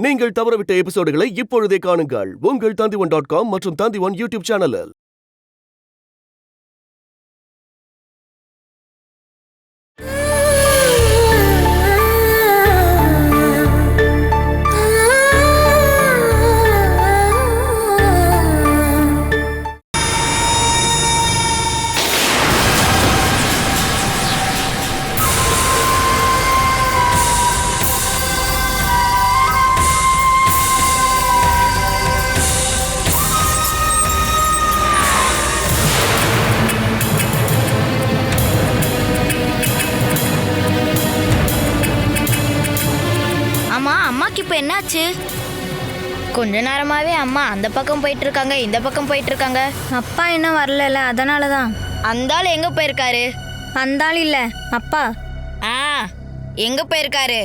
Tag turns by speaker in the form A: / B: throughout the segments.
A: நீங்கள் தவறவிட்ட எபிசோடுகளை இப்பொழுதே காணுங்கள் உங்கள் Tandivan.com மற்றும் Tandivan யூடியூப் சேனலில்.
B: இப்போ என்னாச்சு? கொஞ்ச நேரமாவே அம்மா அந்த பக்கம் போயிட்டு இருக்காங்க, இந்த பக்கம் போயிட்டு இருக்காங்க.
C: அப்பா இன்னும் வரல, அதனால தான்.
B: அந்த ஆள் எங்க போயிருக்காரு?
C: அந்த ஆள் இல்ல, அப்பா.
B: எங்க போயிருக்காரு?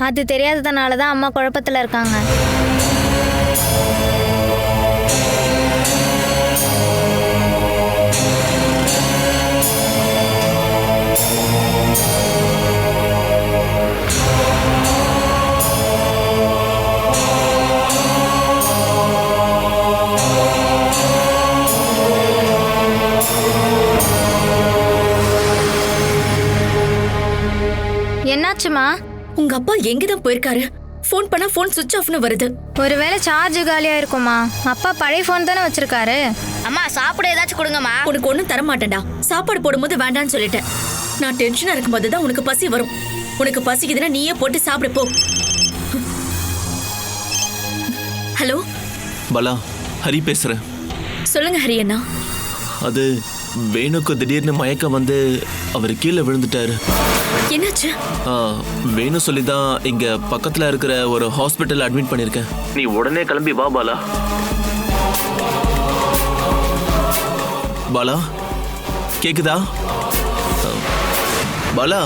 C: அது தெரியாததுனால தான் அம்மா குழப்பத்துல இருக்காங்க. என்னாச்சுமா?
D: உங்க அப்பா எங்கதான் போயிருக்காரு? போன் பண்ணா போன் சுவிட்ச் ஆஃப்னு வருது.
C: ஒருவேளை சார்ஜ் காலியா இருக்குமா? அப்பா பழைய போன் தானே வச்சிருக்காரு.
B: அம்மா சாப்பிட ஏதாச்சும் கொடுங்கம்மா.
D: உனக்கு ஒண்ணும் தர மாட்டேன்டா. சாப்பாடு போடும்போது வேண்டான்னு சொல்லிட்டேன். நான் டென்ஷனா இருக்கும்போது தான் உனக்கு பசி வரும். உனக்கு பசிக்குதுன்னா நீயே போட்டு சாப்பிட போ. ஹலோ
E: பலா, ஹரி பேசுறேன்.
D: சொல்லுங்க ஹரி அண்ணா.
E: அது வேணுக்கு திடீர்னு மயக்கம் வந்து அவர் கீழே விழுந்துட்டாரு.
D: என்னாச்சு?
E: வேணு சொல்லி தான் இங்க பக்கத்துல இருக்கிற ஒரு ஹாஸ்பிட்டல் அட்மிட் பண்ணிருக்கேன். நீ உடனே கிளம்பி வா பாலா. பாலா கேக்குதா? பாலா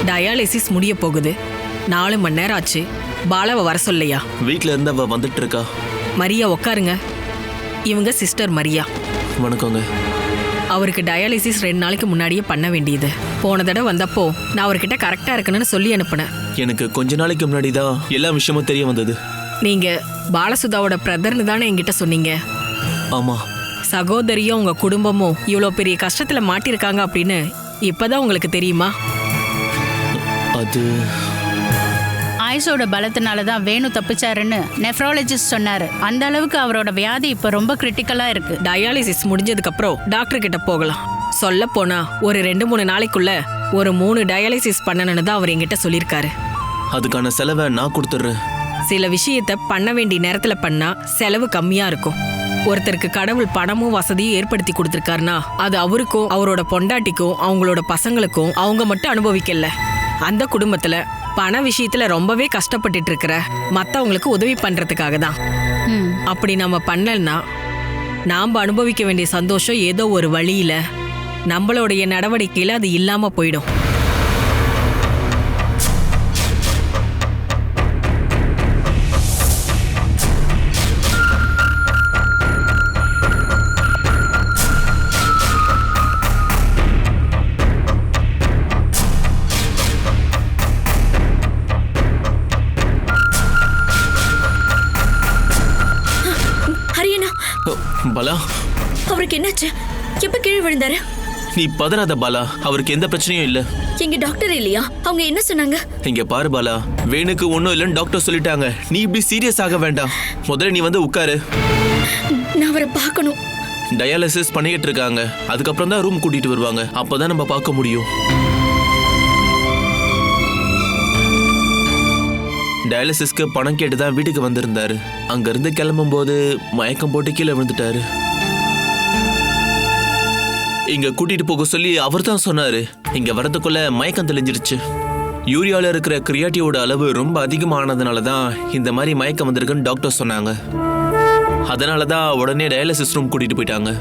F: டயாலிசிஸ் முடிய போகுது. 4 மணி நேரம் ஆச்சு. பாலாவை வர சொல்லையா?
E: வீட்டில் இருந்து அவ வந்துட்டு இருக்கா.
F: மரியா உட்காருங்க. இவங்க சிஸ்டர் மரியா.
E: வணக்கங்க.
F: அவருக்கு டயாலிசிஸ் 2 நாளைக்கு முன்னாடியே பண்ண வேண்டியது. போன தடவை வந்தப்போ நான் அவர்கிட்ட கரெக்டாக இருக்கணும்னு சொல்லி அனுப்புனேன்.
E: எனக்கு கொஞ்ச நாளைக்கு முன்னாடி தான் எல்லா விஷயமும் தெரிய வந்தது.
F: நீங்க பாலசுதாவோட பிரதர்னு தானே என்கிட்ட சொன்னீங்க?
E: ஆமா.
F: சகோதரியும் உங்க குடும்பமும் இவ்வளோ பெரிய கஷ்டத்துல மாட்டிருக்காங்க அப்படின்னு இப்பதான் உங்களுக்கு தெரியுமா?
E: அது
G: ஆயுசோட பலத்தினால தான் வேணு தப்பிச்சாருன்னு நெஃப்ராலஜிஸ்ட் சொன்னாரு. அந்த அளவுக்கு அவரோட வியாதி இப்ப ரொம்ப கிரிட்டிக்கலா இருக்கு.
F: டயாலிசிஸ் முடிஞ்சதுக்கு அப்புறம் டாக்டர் கிட்ட போகலாம். சொல்ல போனா ஒரு 2-3 நாளைக்குள்ள ஒரு 3 டயாலிசிஸ் பண்ணணும்னு தான் அவர் என்கிட்ட சொல்லியிருக்காரு.
E: அதுக்கான செலவை நான் கொடுத்துட்றேன்.
F: சில விஷயத்த பண்ண வேண்டிய நேரத்துல பண்ணா செலவு கம்மியா இருக்கும். ஒருத்தருக்கு கடவுள் பணமும் வசதியும் ஏற்படுத்தி கொடுத்துருக்காருன்னா அது அவருக்கும் அவரோட பொண்டாட்டிக்கும் அவங்களோட பசங்களுக்கும் அவங்க மட்டும் அனுபவிக்கல, அந்த குடும்பத்துல பண விஷயத்துல ரொம்பவே கஷ்டப்பட்டுட்டு இருக்கிற மத்தவங்களுக்கு உதவி பண்றதுக்காக தான். அப்படி நம்ம பண்ணலன்னா நாம அனுபவிக்க வேண்டிய சந்தோஷம் ஏதோ ஒரு வழியில நம்மளுடைய நடவடிக்கையில அது இல்லாம போயிடும்.
E: பாலா,
D: அவருக்கு என்னாச்சு? எப்ப கீழே விழுந்தாரு?
E: நீ பதறாத பாலா, அவருக்கு எந்த பிரச்சனையும் இல்ல.
D: எங்க டாக்டர் இல்லையா? அவங்க என்ன சொன்னாங்க?
E: இங்க பாரு பாலா, வேணுக்கு ஒன்னும் இல்லைன்னு டாக்டர் சொல்லிட்டாங்க. நீ இப்படி சீரியஸ் ஆக வேண்டாம். முதல்ல நீ வந்து உட்காரு.
D: நான் அவரை பார்க்கணும்.
E: டயாலிசிஸ் பண்ணிக்கிட்டு இருக்காங்க. அதுக்கப்புறம் தான் ரூம் கூட்டிட்டு வருவாங்க. அப்பதான் நம்ம பார்க்க முடியும். டயாலிசிஸ்க்கு பணம் கேட்டு தான் வீட்டுக்கு வந்திருந்தாரு. அங்கிருந்து கிளம்பும் போது மயக்கம் போட்டு கீழே விழுந்துட்டாரு. இங்க கூட்டிட்டு போக சொல்லி அவர் தான் சொன்னாரு. இங்க வரதுக்குள்ள மயக்கம் தெளிஞ்சிருச்சு. யூரியால இருக்கிற கிரியாட்டிவோட அளவு ரொம்ப அதிகமானதுனால தான் இந்த மாதிரி மயக்கம் வந்திருக்குன்னு டாக்டர் சொன்னாங்க. அதனால தான் உடனே டயாலிசிஸ் ரூம் கூட்டிட்டு போயிட்டாங்க.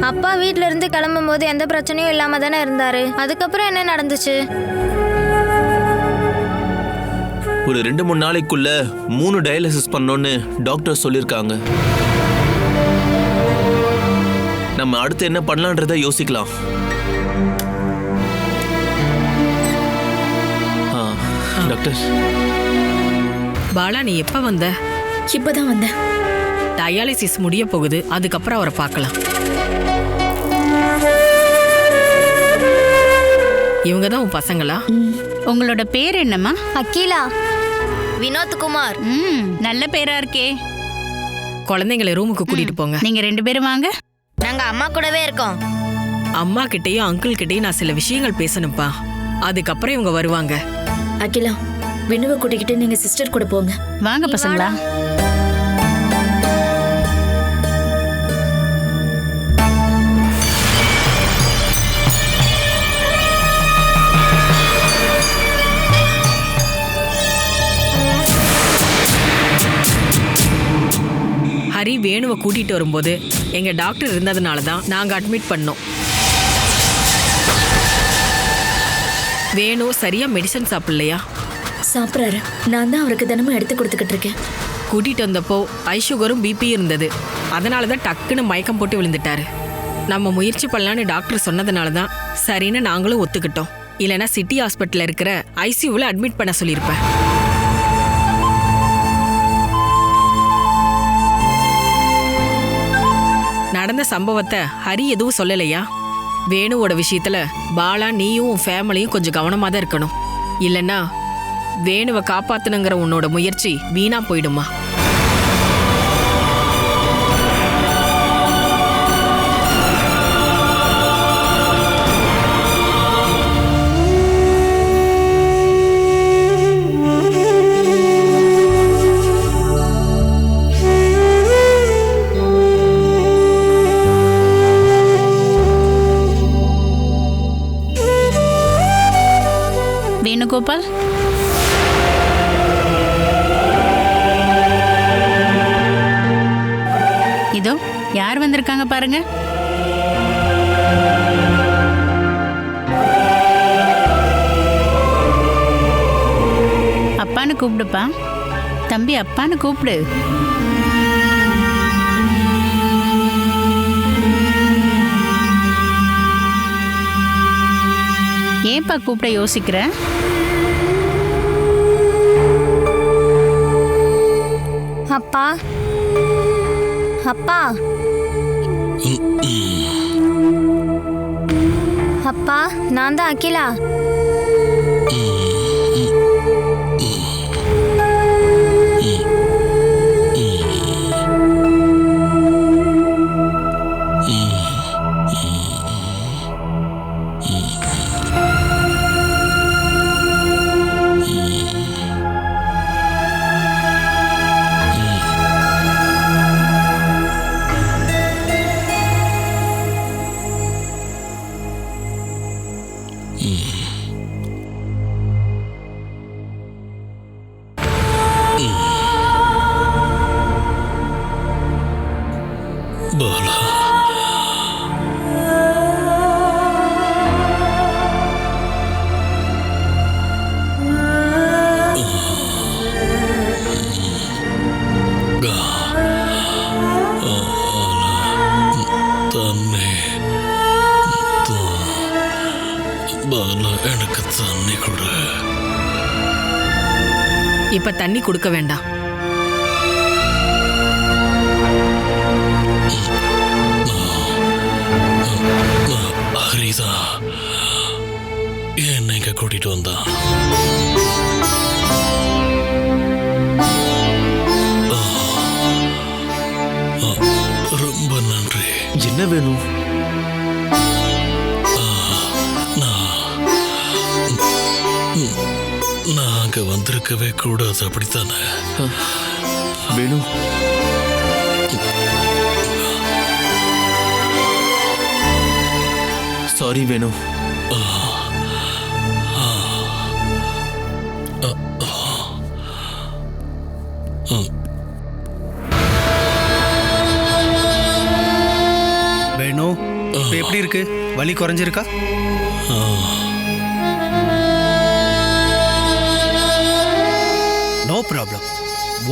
C: அப்பா வீட்ல இருந்து கிளம்பும் போது எந்த பிரச்சனையும் இல்லாம தானே இருந்தாரு. அதுக்கப்புறம் என்ன நடந்துச்சு?
E: ஒரு 2-3 நாளைக்குள்ள 3 டயாலிசிஸ் பண்ணோன்னு டாக்டர் சொல்லியிருக்காங்க. நம்ம அடுத்து என்ன பண்ணலான்றத யோசிக்கலாம். டாக்டர்,
F: பாலா நீ எப்ப வந்த?
D: இப்பதான் வந்தேன்.
F: டயாலிசிஸ் முடிய போகுது, அதுக்கப்புறம் அவரை பார்க்கலாம். இவங்க தான் உன் பசங்களா?
G: உங்களோட பேர் என்னம்மா?
C: அகிலா.
B: வினோத்குமார்.
G: நல்ல பேரா இருக்கே.
F: குழந்தைங்களை ரூமுக்கு கூட்டிட்டு போங்க.
G: நீங்க 2 பேரும் வாங்க.
B: நாங்க அம்மா கூடவே இருக்கோம்.
F: அம்மா கிட்டயும் அங்கிள் கிட்டயும் நான் சில விஷயங்கள் பேசணும்ப்பா. அதுக்கப்புறம் இவங்க வருவாங்க.
D: அகிலா, வினுவை கூட்டிக்கிட்டு நீங்க சிஸ்டர் கூட போங்க.
G: வாங்க பசங்களா.
F: ஹரி வேணுவை கூட்டிட்டு வரும்போது எங்க டாக்டர் இருந்ததுனால தான் நாங்க அட்மிட் பண்ணோம். வேணு சரியா மெடிசன் சாப்பிடலையா?
D: சாப்பிட்றாரு. நான் தான் அவருக்கு தினமும் எடுத்து கொடுத்துக்கிட்டு இருக்கேன்.
F: கூட்டிட்டு வந்தப்போ ஐ சுகரும் பிபி இருந்தது. அதனால தான் டக்குன்னு மயக்கம் போட்டு விழுந்துட்டாரு. நம்ம முயற்சி பண்ணலான்னு டாக்டர் சொன்னதுனால தான் சரின்னு நாங்களும் ஒத்துக்கிட்டோம். இல்லைன்னா சிட்டி ஹாஸ்பிட்டல்ல இருக்கிற ஐசியூவில் அட்மிட் பண்ண சொல்லியிருப்பேன். நடந்த சம்பவத்தை ஹரி எதுவும் சொல்லலையா? வேணுவோட விஷயத்துல பாலா நீயும் உன் ஃபேமிலியும் கொஞ்சம் கவனமா தான் இருக்கணும். இல்லைன்னா வேணுவை காப்பாத்தணுங்கிற உன்னோட முயற்சி வீணா போயிடுமா?
G: வேணுகோபால், இதோ யார் வந்திருக்காங்க பாருங்க. அப்பான்னு கூப்பிடுப்பா. தம்பி அப்பான்னு கூப்பிடு. ஏன்பா கூப்பிட யோசிக்கிற?
C: அப்பா, அப்பா, அப்பா, நான் தான் அகிலா.
H: பாலா, தண்ணி பாலா, எனக்கு தண்ணி கொடு.
F: இப்ப தண்ணி கொடுக்க வேண்டாம்.
H: ஹரிதா என்னை இங்க கூட்டிட்டு வந்தா. ரொம்ப நன்றி.
E: என்ன வேணும்?
H: நான் அங்க வந்திருக்கவே கூடாது, அப்படித்தானே?
E: வேணும், சாரி வேணும்.
I: வேணு, இப்போ எப்படி இருக்கு? வலி குறைஞ்சிருக்கா?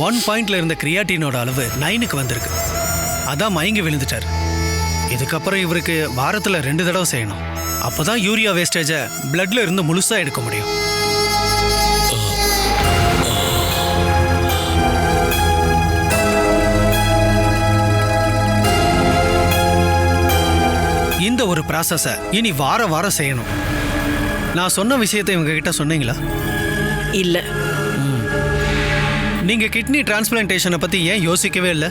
I: 1 பாயிண்ட்ல இருந்த கிரியாட்டினோட அளவு 9க்கு வந்திருக்கு. அதான் மயங்கி விழுந்துட்டார். இதுக்கப்புறம் இவருக்கு வாரத்துல 2 தடவை செய்யணும். அப்பதான் யூரியா வேஸ்டேஜை பிளட்ல இருந்து முழுசா எடுக்க முடியும். இந்த ஒரு ப்ராசஸை இனி வாரம் செய்யணும். நான் சொன்ன விஷயத்தை இவங்க கிட்ட சொன்னீங்களா?
F: இல்ல.
I: நீங்க கிட்னி டிரான்ஸ்பிளான்டேஷனை பத்தி ஏன் யோசிக்கவே இல்லை?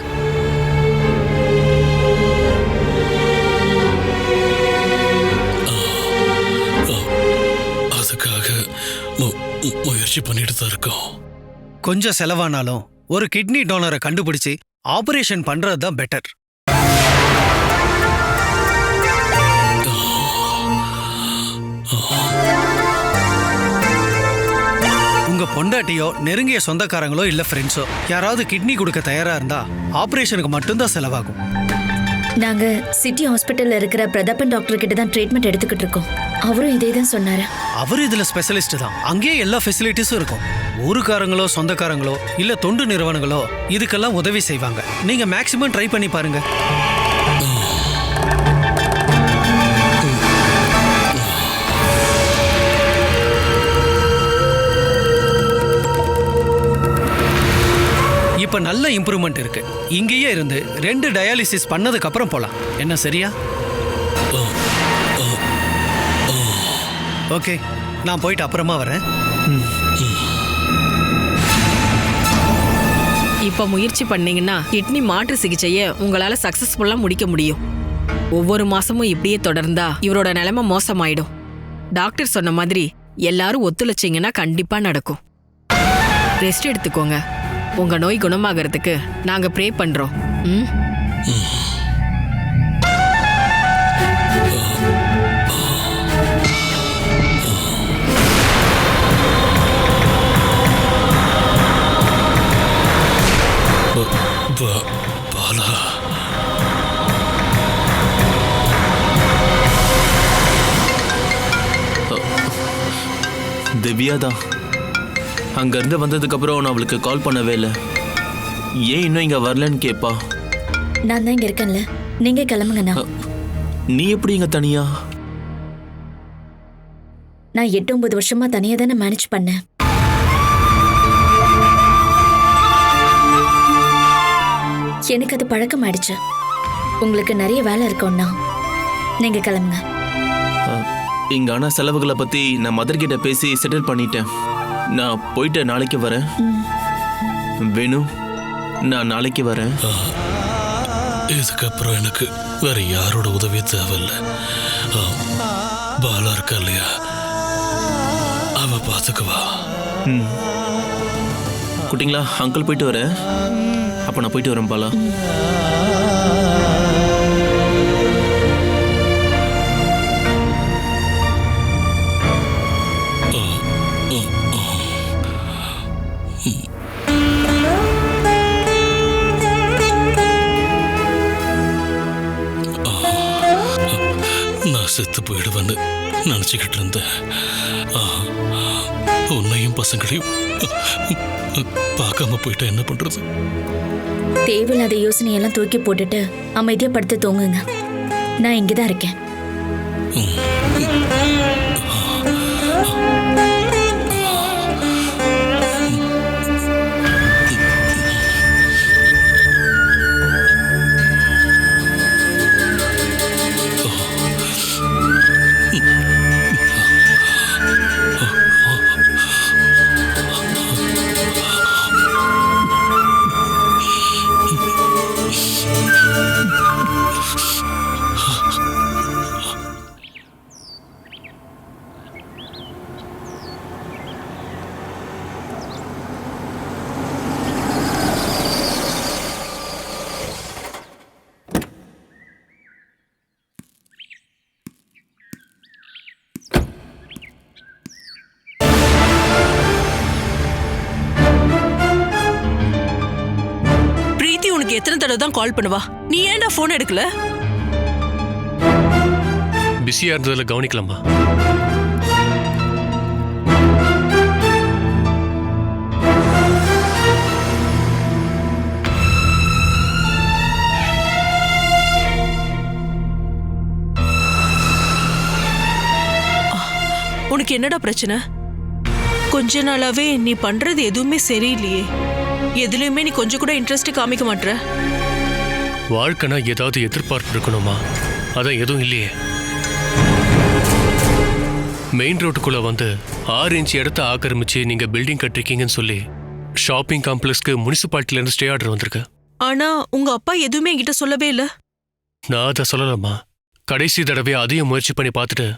H: அதுக்காக முயற்சி பண்ணிட்டு தான் இருக்கோம்.
I: கொஞ்சம் செலவானாலும் ஒரு கிட்னி டோனரை கண்டுபிடிச்சு ஆபரேஷன் பண்றது தான் பெட்டர். உங்க பொண்டாட்டியோ நெருங்கிய சொந்தக்காரங்களோ இல்ல ஃப்ரெண்ட்ஸோ யாராவது கிட்னி கொடுக்க தயாரா இருந்தா ஆபரேஷனுக்கு மட்டும்தான் செலவாகும்.
D: நாங்க சிட்டி ஹாஸ்பிட்டல்ல இருக்கிற பிரதாபன் டாக்டர் கிட்ட தான் ட்ரீட்மெண்ட் எடுத்துக்கிட்டு இருக்கோம். அவரும் இதே தான் சொன்னாரு.
I: அவரு இதுல ஸ்பெஷலிஸ்ட் தான். அங்கேயே எல்லா ஃபெசிலிட்டிஸும் இருக்கும். ஊருக்காரங்களோ சொந்தக்காரங்களோ இல்ல தொண்டு நிறுவனங்களோ இதுக்கெல்லாம் உதவி செய்வாங்க. நீங்க மேக்சிமம் ட்ரை பண்ணி பாருங்க. இப்ப நல்ல இம்ப்ரூவ்மெண்ட் இருக்கு. இங்கேயே இருந்து 2 டயாலிசிஸ் பண்ணதுக்கு அப்புறம் போலாம். என்ன சரியா? ஓகே, நான் போயிட்டு அப்புறமா வரேன்.
F: இப்ப முயற்சி பண்ணீங்கன்னா கிட்னி மாற்று சிகிச்சையை உங்களால சக்சஸ்ஃபுல்லா முடிக்க முடியும். ஒவ்வொரு மாசமும் இப்படியே தொடர்ந்தா இவரோட நிலைமை மோசமாயிடும். டாக்டர் சொன்ன மாதிரி எல்லாரும் ஒத்துழைச்சிங்கன்னா கண்டிப்பா நடக்கும். ரெஸ்ட் எடுத்துக்கோங்க. உங்க நோய் குணமாகறதுக்கு நாங்க ப்ரே பண்றோம்.
H: பாலா,
E: திவ்யா தான் அங்கேருந்து வந்ததுக்கப்புறம் நான் அவளுக்கு கால் பண்ணவே இல்லை. ஏன் இன்னும் இங்கே வரலன்னு கேட்பா.
D: நான் தான் இங்க இருக்கேன்ல, நீங்க கிளம்புங்கண்ணா.
E: நீ எப்படி இங்கே தனியா?
D: நான் 8-9 வருஷமா தனியா தானே மேனேஜ் பண்ணேன். எனக்கு அது பழக்கம் ஆயிடுச்சு. உங்களுக்கு நிறைய வேலை இருக்கும்னா நீங்க கிளம்புங்க.
E: இங்கே ஆனால் செலவுகளை பற்றி நான் மதர் கிட்ட பேசி செட்டில் பண்ணிட்டேன். நான் போயிட்டு நாளைக்கு வரேன். வேணும், நான் நாளைக்கு வரேன்.
H: இதுக்கப்புறம் எனக்கு வேற யாரோட உதவி தேவையில்லை. பாலா இருக்கா இல்லையா, அவ பார்த்துக்குவா.
E: குட்டிங்களா, அங்கிள் போயிட்டு வரேன். அப்போ நான் போயிட்டு வரேன் பாலா.
H: நான் செத்து போயிடுவேன்னு நினச்சிக்கிட்டு இருந்தேன். உன்னையும் பசங்களையும் பார்க்காம போயிட்டா என்ன பண்றது?
D: தேவையில்லாத யோசனையெல்லாம் தூக்கி போட்டுட்டு அமைதியா படுத்து தூங்குங்க. நான் இங்கதான் இருக்கேன்.
F: எத்தனை தடவை தான் கால் பண்ணுவா? நீ ஏன்டா போன் எடுக்கல?
H: பிஸியா இருந்ததுல கவனிக்கலாமா?
J: உனக்கு என்னடா பிரச்சனை? கொஞ்ச நாளாவே நீ பண்றது எதுவுமே சரியில்லையே. எதுலயுமே நீ கொஞ்சம் கூட இன்ட்ரெஸ்ட் காமிக்க மாட்ற.
H: வாழ்க்கைனா ஏதாவது எதிர்பார்ப்பு இருக்கணுமா? அதான் எதுவும் இல்லையே. மெயின் ரோட்டுக்குள்ள வந்து 6 இன்ச் இடத்த ஆக்கிரமிச்சு நீங்க பில்டிங் கட்டிருக்கீங்கன்னு சொல்லி ஷாப்பிங் காம்ப்ளெக்ஸ்க்கு முனிசிபாலிட்டில இருந்து ஸ்டே ஆர்டர் வந்திருக்கு.
J: ஆனா உங்க அப்பா எதுவுமே என்கிட்ட சொல்லவே இல்ல.
H: நான் அதை சொல்லலாமா? கடைசி தடவை அதையும் முயற்சி பண்ணி பார்த்துட்டு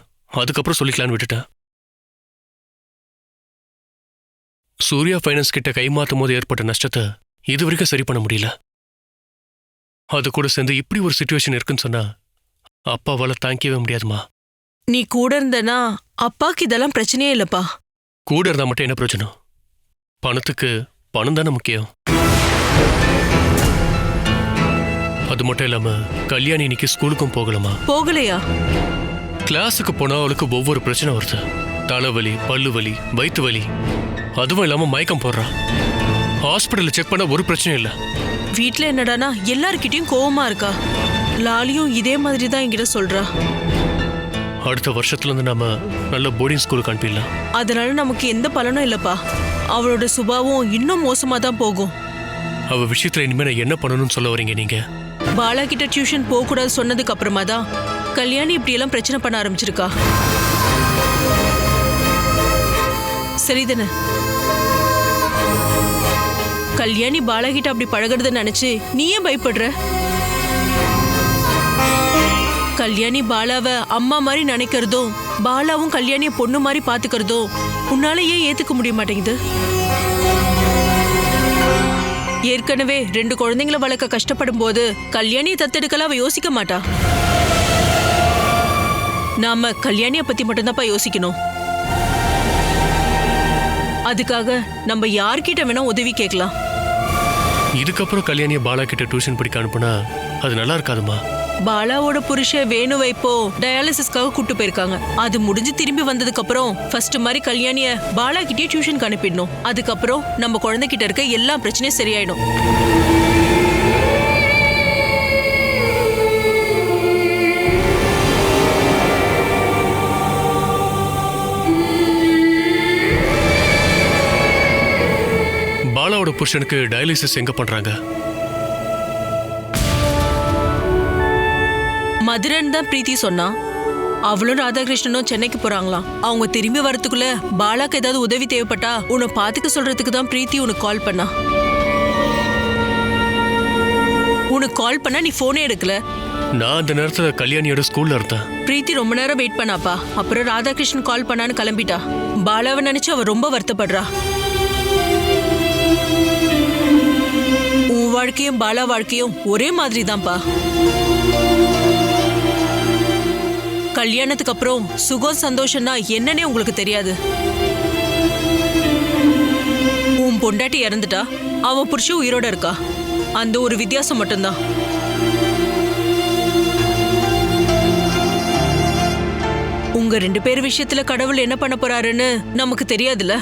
H: அதுக்கப்புறம் சொல்லிக்கலான்னு விட்டுட்டேன். சூர்யா ஃபைனான்ஸ் கிட்ட கைமாத்தும் போது ஏற்பட்ட நஷ்டத்தை இது வரைக்கும் சரி பண்ண முடியல. அது கூட சேர்ந்து இப்படி ஒரு சிச்சுவேஷன் இருக்குன்னு சொன்னா அப்பாவால தாங்கிக்கவே முடியாதுமா.
J: நீ கூட இருந்தனா அப்பாக்கு இதெல்லாம் பிரச்சனையே இல்லப்பா.
H: கூட இருந்தா மட்டும் என்ன பிரச்சனை? பணத்துக்கு பணம் தானே முக்கியம். அது மட்டும் இல்லாம கல்யாணி இன்னைக்கு ஸ்கூலுக்கும் போகலாமா?
J: போகலையா?
H: கிளாஸுக்கு போனா அவளுக்கு ஒவ்வொரு பிரச்சனை வருது. தலைவலி, பல்லு வலி, வயிற்று வலி, அதுவும் இல்லாம மயக்கம் போடுறா. ஹாஸ்பிட்டல்ல செக் பண்ண ஒரு பிரச்சனையும் இல்லை.
J: வீட்டுல என்னடானா எல்லார்கிட்டயும் கோவமா இருக்கா. லாலியும் இதே மாதிரி தான் என்கிட்ட சொல்றா.
H: அடுத்த வருஷத்துல இருந்து நாம நல்ல போர்டிங் ஸ்கூலுக்கு அனுப்பிடலாம்.
J: அதனால நமக்கு எந்த பலனும் இல்லப்பா. அவளோட சுபாவம் இன்னும் மோசமா தான் போகும்.
H: அவ விஷயத்துல இனிமே நான் என்ன பண்ணணும்னு சொல்ல வரீங்க நீங்க?
J: பாலா கிட்ட டியூஷன் போக கூடாது சொன்னதுக்கு அப்புறமா தான் கல்யாணி இப்படி எல்லாம் பிரச்சனை பண்ண ஆரம்பிச்சிருக்கா. சரிதானே? கல்யாணி பாலா கிட்ட அப்படி பழகுறத நினைச்சு நீ ஏன் பயப்படுற? கல்யாணி பாலாவை அம்மா மாதிரி நினைக்கிறதும் பாலாவும் கல்யாணிய பொண்ணு மாதிரி பாத்துக்கிறதும் உன்னால ஏன் ஏத்துக்க முடிய மாட்டேங்குது? ஏற்கனவே 2 குழந்தைங்களை வளர்க்க கஷ்டப்படும் போது கல்யாணியை தத்தெடுக்கலாம் அவ யோசிக்க மாட்டா. நாம கல்யாணிய பத்தி மட்டும்தான்ப்பா யோசிக்கணும். அதுக்காக நம்ம யார்கிட்ட வேணா உதவி கேட்கலாம்.
H: இதுக்கப்புறம் கல்யாணிய பாலா கிட்ட டியூஷன் படிக்க அனுப்புனா அது நல்லா இருக்காதுமா.
J: பாலாவோட புருஷன் வேணுவை இப்போ டயாலிசிஸ்க்காக கூட்டு போயிருக்காங்க. அது முடிஞ்சு திரும்பி வந்ததுக்கு அப்புறம் ஃபர்ஸ்ட் மாதிரி கல்யாணிய பாலா கிட்டே டியூஷனுக்கு அனுப்பிடணும். அதுக்கப்புறம் நம்ம குழந்தைகிட்ட இருக்க எல்லா பிரச்சனையும் சரியாயிடும்.
H: பாலாவோட புருஷனுக்கு டயாலிசிஸ் எங்க பண்றாங்க?
J: மதுரன் தான் பிரீத்தி சொன்னா. அவளும் ராதாகிருஷ்ணனும் சென்னைக்கு போறாங்களாம். அவங்க திரும்பி வரதுக்குள்ள பாலாக்கு ஏதாவது உதவி தேவைப்பட்டா உன்னை பாத்துக்க சொல்றதுக்கு தான் பிரீத்தி உனக்கு கால் பண்ணா. உனக்கு கால் பண்ணா நீ போனே எடுக்கல.
H: நான் அந்த நேரத்துல கல்யாணியோட ஸ்கூல்ல இருந்தேன்.
J: பிரீத்தி ரொம்ப நேரம் வெயிட் பண்ணாப்பா. அப்புறம் ராதாகிருஷ்ணன் கால் பண்ணான்னு கிளம்பிட்டா. பாலாவை நினைச்சு அவ ரொம்ப வருத்தப்படுறா. உன் வாழ்க்கையும் பாலா வாழ்க்கையும் ஒரே மாதிரி தான்ப்பா. கல்யாணத்துக்கு அப்புறம் சுகம் சந்தோஷம்னா என்னன்னே உங்களுக்கு தெரியாது. உன் பொண்டாட்டி இறந்துட்டா, அவன் புருஷன் உயிரோட இருக்கா. அந்த ஒரு வித்தியாசம் மட்டும்தான். உங்க 2 பேர் விஷயத்துல கடவுள் என்ன பண்ண போறாருன்னு நமக்கு தெரியாதுல்ல.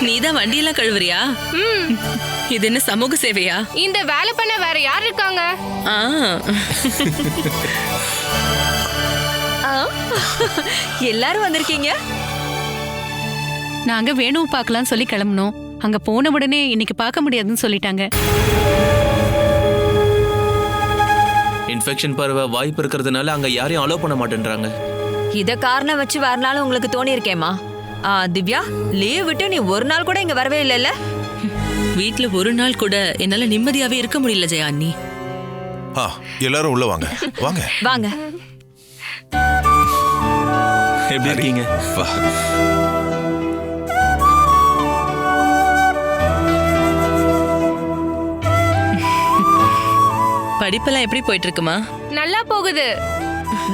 D: நீதான் வண்டியெல்லாம் கழுவுறியா? இது என்ன சமூக சேவையா?
K: இந்த வேலை பண்ண வேற யார் இருக்காங்க?
D: எல்லாரும் வந்திருக்கீங்க.
G: நாங்க வேணுவை பார்க்கலாம் சொல்லி கிளம்பணும். அங்க போன உடனே இன்னைக்கு பார்க்க முடியாதுன்னு சொல்லிட்டாங்க.
E: இன்ஃபெக்ஷன் பரவ வாய்ப்பு இருக்கிறதுனால அங்க யாரையும் அலோவ் பண்ண மாட்டேன்றாங்க.
L: இத காரணம் வச்சு வரனாலும் உங்களுக்கு தோணி இருக்கேமா? திவ்யா, லீவ் விட்டு நீ ஒரு நாள் கூட இங்க வரவே இல்லைல்ல?
J: வீட்ல ஒரு நாள் கூட என்னால நிம்மதியாவே இருக்க முடியல ஜெயா அண்ணி.
M: எல்லாரும் உள்ள வாங்க. வாங்க
L: வாங்க.
E: எப்படி இருக்கீங்க?
J: படிப்பெல்லாம் எப்படி போயிட்டு இருக்குமா?
K: நல்லா போகுது.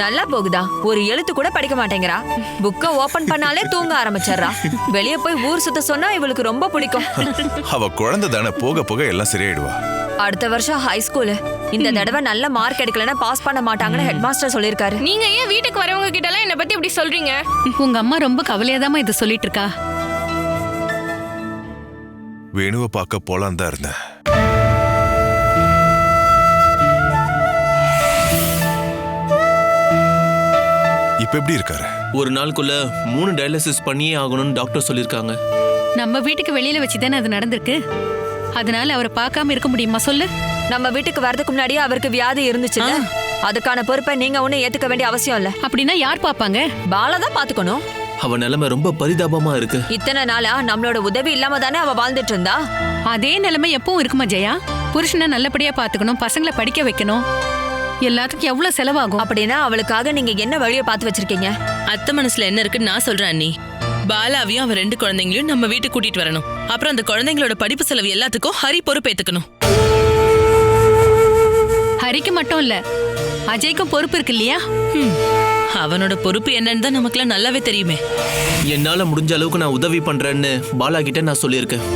L: நல்லா போகுதா? ஒரு எழுத்து கூட படிக்க மாட்டேங்கிறா. புக்க ஓபன் பண்ணாலே தூங்க ஆரம்பிச்சிடுறா. வெளியே போய் ஊர் சுத்த சொன்னா இவளுக்கு ரொம்ப பிடிக்கும்.
M: அவ குழந்தை தானே, போக போக எல்லாம் சரியாயிடுவா.
L: அடுத்த வருஷம் ஹை ஸ்கூலு. இந்த தடவை நல்ல மார்க் எடுக்கலன்னா பாஸ் பண்ண மாட்டாங்கன்னு ஹெட் மாஸ்டர் சொல்லிருக்காரு.
K: நீங்க ஏன் வீட்டுக்கு வரவங்க கிட்ட எல்லாம் என்ன பத்தி இப்படி சொல்றீங்க?
G: உங்க அம்மா ரொம்ப கவலையாதாமா இது சொல்லிட்டு இருக்கா.
M: வேணுவை பார்க்க போலாம் தான் இருந்தேன். இப்ப எப்படி இருக்காரு?
E: ஒரு நாளுக்குள்ள 3 டயாலிசிஸ் பண்ணியே ஆகணும்னு டாக்டர் சொல்லிருக்காங்க.
G: நம்ம வீட்டுக்கு வெளியில வச்சுதானே அது நடந்திருக்கு. அதனால அவரை பார்க்காம இருக்க முடியுமா சொல்லு?
L: நம்ம வீட்டுக்கு வரதுக்கு முன்னாடியே அவருக்கு வியாதி இருந்துச்சுல்ல, அதுக்கான பொறுப்பை நீங்க ஒன்னும் ஏத்துக்க வேண்டிய அவசியம் இல்ல.
G: அப்படின்னா யார் பாப்பாங்க?
L: பாலா தான் பாத்துக்கணும்.
E: அவ நிலைமை ரொம்ப பரிதாபமா இருக்கு.
L: இத்தனை நாளா நம்மளோட உதவி இல்லாம தானே அவ வாழ்ந்துட்டு இருந்தா.
G: அதே நிலைமை எப்பவும் இருக்குமா ஜெயா? புருஷனை நல்லபடியா பாத்துக்கணும், பசங்களை படிக்க வைக்கணும், எல்லாத்துக்கும் எவ்வளவு செலவாகும்.
L: அப்படின்னா அவளுக்காக நீங்க என்ன வழியை பார்த்து வச்சிருக்கீங்க?
J: அத்தை மனசுல என்ன இருக்குன்னு நான் சொல்றேன் அண்ணி. பாலாவையும் அவன் 2 குழந்தைங்களையும் நம்ம வீட்டுக்கு கூட்டிட்டு வரணும். அப்புறம் அந்த குழந்தைங்களோட படிப்பு செலவு எல்லாத்துக்கும் ஹரி பொறுப்பேத்துக்கணும்.
G: ஹரிக்கு மட்டும் இல்ல, அஜய்க்கும் பொறுப்பு இருக்கு இல்லையா?
J: அவனோட பொறுப்பு என்னன்னு தான் நமக்குலாம் நல்லாவே தெரியுமே.
E: என்னால முடிஞ்ச அளவுக்கு நான் உதவி பண்றேன்னு பாலா கிட்ட நான் சொல்லியிருக்கேன்.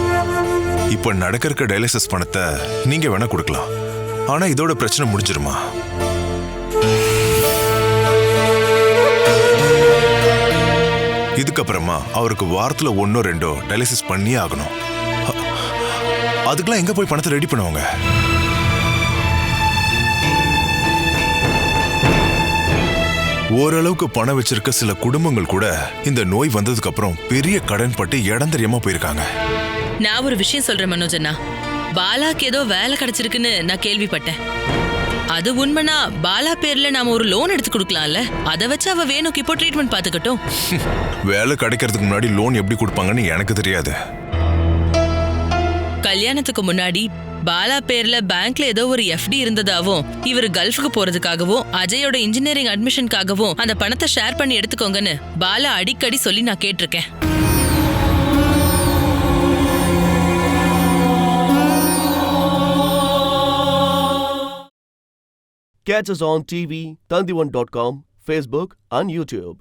M: இப்ப நடக்க டயாலிசிஸ் பணத்தை நீங்க வேணா கொடுக்கலாம். ஆனா இதோட பிரச்சனை முடிஞ்சிருமா? இதுக்கப்புறமா அவருக்கு வாரத்துல 1-2 டயாலிசிஸ் பண்ணியே ஆகணும். அதுக்கெல்லாம் எங்க போய் பணத்தை ரெடி பண்ணுவாங்க? ஓரளவுக்கு பணம் வச்சிருக்க சில குடும்பங்கள் கூட இந்த நோய் வந்ததுக்கு அப்புறம் பெரிய கடன் பட்டு இடம் தெரியாம போயிருக்காங்க.
J: நான் ஒரு விஷயம் சொல்றேன் மனோஜண்ணா. பாலாக்கு ஏதோ வேலை கிடைச்சிருக்குன்னு நான் கேள்விப்பட்டேன். அது உண்மைனா பாலா பேர்ல நாம ஒரு லோன் எடுத்து கொடுக்கலாம்ல. அதை வச்சு அவ வேணுக்கு இப்போ ட்ரீட்மெண்ட் பாத்துக்கட்டும்.
M: வேலை கிடைக்கிறதுக்கு முன்னாடி லோன் எப்படி கொடுப்பாங்கன்னு எனக்கு தெரியாது.
J: கல்யாணத்துக்கு முன்னாடி பாலா பேர்ல பேங்க்ல ஏதோ ஒரு FD இருந்ததாவும், இவர் கல்ஃபுக்கு போறதுக்காகவும் அஜயோட இன்ஜினியரிங் அட்மிஷனுக்காகவும் அந்த பணத்தை ஷேர் பண்ணி எடுத்துக்கோங்கன்னு பாலா அடிக்கடி சொல்லி நான் கேட்டிருக்கேன்.
A: Catch us on TV, Tandivan.com, Facebook and YouTube.